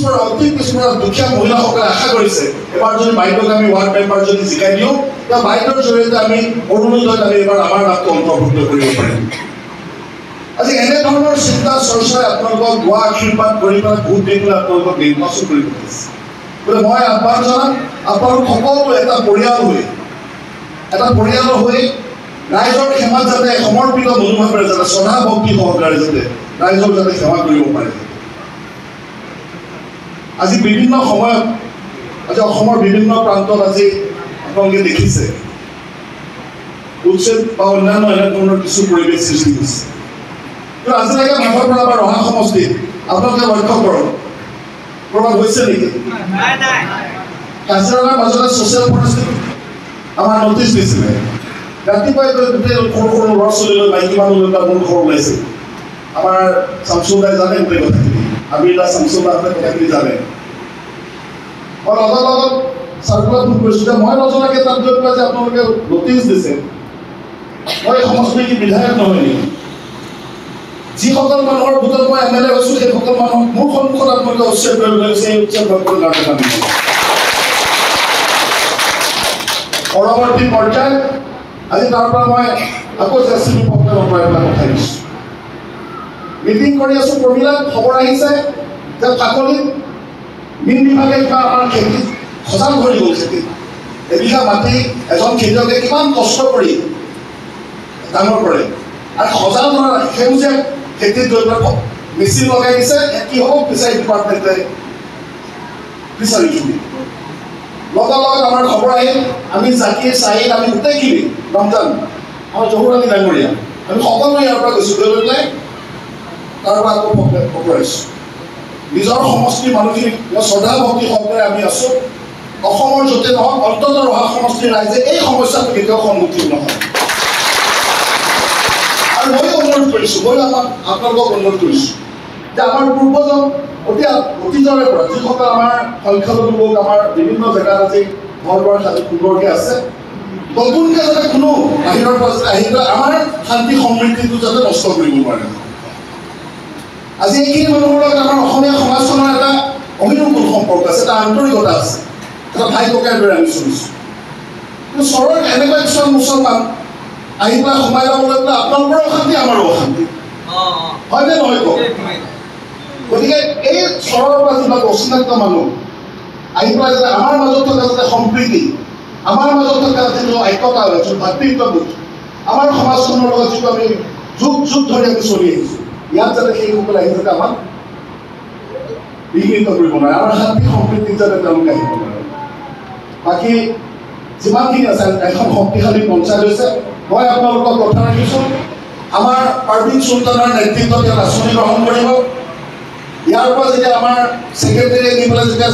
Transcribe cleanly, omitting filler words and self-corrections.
পিছপৰা অতি পিছপৰা দুখীয়া মহিলাসকলে আশা কৰিছে এবাৰ যদি বাইদেউক আমি ৱাৰ্ড মেম্বাৰ যদি জিকাই দিওঁ তেতিয়া বাইদেউৰ জৰিয়তে আমি অৰুণোদয়ত আমি এবাৰ আমাৰ নামটো অন্তৰ্ভুক্ত কৰিব পাৰিম। আজি এনেধৰণৰ চিন্তা চৰ্চাই আপোনালোকক গোৱা আশীৰ্বাদ কৰি পেলাই ভোট দি পেলাই আপোনালোকক নিৰ্বাচন কৰি পঠিয়াইছে। গতিকে মই আহ্বান জনাম আপোনালোক সকলো এটা পৰিয়াল হৈ ৰাইজৰ সেৱাত যাতে সমৰ্পিত মনোভাৱেৰে যাতে শ্ৰদ্ধা ভক্তি সহকাৰে যাতে ৰাইজক যাতে সেৱা কৰিব পাৰে। আজি বিভিন্ন সময়ত আজি অসমৰ বিভিন্ন প্ৰান্তত আজি আপোনালোকে দেখিছে উচ্ছেদ বা অন্যান্য এনেধৰণৰ কিছু পৰিৱেশ সৃষ্টি হৈছে। কিন্তু আজিলৈকে মাধৱপুৰ বা ৰহা সমষ্টিত আপোনালোকে লক্ষ্য কৰক ক'ৰবাত হৈছে নেকি? কাজিৰঙাৰ মাজতে ছ'চিয়েল ফৰেষ্টে আমাৰ নটিচ দিছিলে। ৰাতিপুৱাই গোটেই সৰু সৰু ল'ৰা ছোৱালীলৈ মাইকী মানুহলৈ বা মোৰ ঘৰ ওলাইছে। আমাৰ শামছুদাই জানে গোটেই কথাখিনি, আমিৰা শামছুদাহঁতে কথাখিনি জানে। মই লগত চাৰ্কুলাৰ ফোন কৰিছোঁ যে মই নজনাকৈ তাত গৈ পেলাই যে আপোনালোকে নটিচ দিছে, মই সমষ্টিৰ কি বিধায়ক নহয় নেকি? যিসকল মানুহৰ ভোটত মই MLA হৈছোঁ সেইসকল মানুহক মোৰ সন্মুখত আপোনালোকে উচ্ছেদ কৰিবলৈ গৈছে। এই উচ্ছেদ কৰিবলৈ কাৰণে পৰৱৰ্তী পৰ্যায়ত আজি তাৰ পৰা মই আকৌ JCB পক্ষে অঁতৰাই পেলাই পঠাই দিছোঁ। মিটিং কৰি আছোঁ প্ৰমিলাত খবৰ আহিছে যে কাকলিত মীন বিভাগে কিবা আমাৰ খেতিত সজাগ ধৰি গ'ল। খেতিত এবিঘা মাটি এজন খেতিয়কে কিমান কষ্ট কৰি ডাঙৰ কৰে আৰু সজাগ ধৰা সেউজীয়া খেতিত গৈ পেলাই মেচিন লগাই দিছে। কি হ'ব ফিচাৰী ডিপাৰ্টমেণ্টে ফিচাৰী চুৰি লগালগ আমাৰ খবৰ আহিল। আমি জাকিৰ চাহিদ আমি গোটেইখিনি ৰমজান আমাৰ জহুৰ আলী ডাঙৰীয়া আমি সকলোৱে ইয়াৰ পৰা গৈছোঁ গৈ পেলাই তাৰ পৰা আকৌ পকৰাইছোঁ। নিজৰ সমষ্টিৰ মানুহখিনিক শ্ৰদ্ধা ভক্তি সহকাৰে আমি আছোঁ। অসমৰ য'তে নহওক অন্ততঃ ৰহা সমষ্টিৰ ৰাইজে এই সমস্যাটো কেতিয়াও সন্মুখীন নহয়। আৰু ময়ো অনুৰোধ কৰিছোঁ, আপোনালোকক অনুৰোধ কৰিছোঁ যে আমাৰ পূৰ্বজন অতীজৰে পৰা যিসকল আমাৰ সংখ্যালঘু লোক আমাৰ বিভিন্ন জেগাত আজি ঘৰ দুৱাৰ সাজি সুন্দৰকৈ আছে, নতুনকৈ যাতে কোনো বাহিৰৰ পৰা যাতে আহি পেলাই আমাৰ শান্তি সমৃদ্ধিটো যাতে নষ্ট কৰিব নোৱাৰে। আজি এইখিনি মানুহৰ লগত আমাৰ অসমীয়া সমাজখনৰ এটা অভিনৱ সম্পৰ্ক আছে, এটা আন্তৰিকতা আছে, এটা ভাই ককাইৰ দৰে আমি চলিছোঁ। কিন্তু চহৰত এনেকুৱা কিছুমান মুছলমান আহি পেলাই সোমাই ল'বলৈ পেলাই আপোনালোকৰো অশান্তি আমাৰো অশান্তি হয়নে নহয় কওক? গতিকে এই চহৰৰ পৰা যিবিলাক অচিনাক্ত মানুহ আহি পেলাই যাতে আমাৰ মাজত থকা যাতে সম্প্ৰীতি, আমাৰ মাজত থকা যিটো ঐক্যতা যিটো ভাতৃত্ববোধ, আমাৰ সমাজখনৰ লগত যিটো আমি যুগ যুগ ধৰি আমি চলি আহিছোঁ, ইয়াত যাতে সেইসকলে আহি যাতে আমাক বিঘ্নিত কৰিব নোৱাৰে, আমাৰ শান্তি সম্প্ৰীতিত যাতে তেওঁলোকে আহিব নোৱাৰে। বাকী যিমানখিনি আছে এখন শক্তিশালী পঞ্চায়ত হৈছে। মই আপোনালোকক কথা ৰাখিছোঁ, আমাৰ পাৰ্বিন চুলতানৰ নেতৃত্বত ইয়াত আঁচনি গ্ৰহণ কৰিব। ইয়াৰ পৰা যেতিয়া আমাৰ ছেক্ৰেটাৰীয়ে নি পেলাই যেতিয়া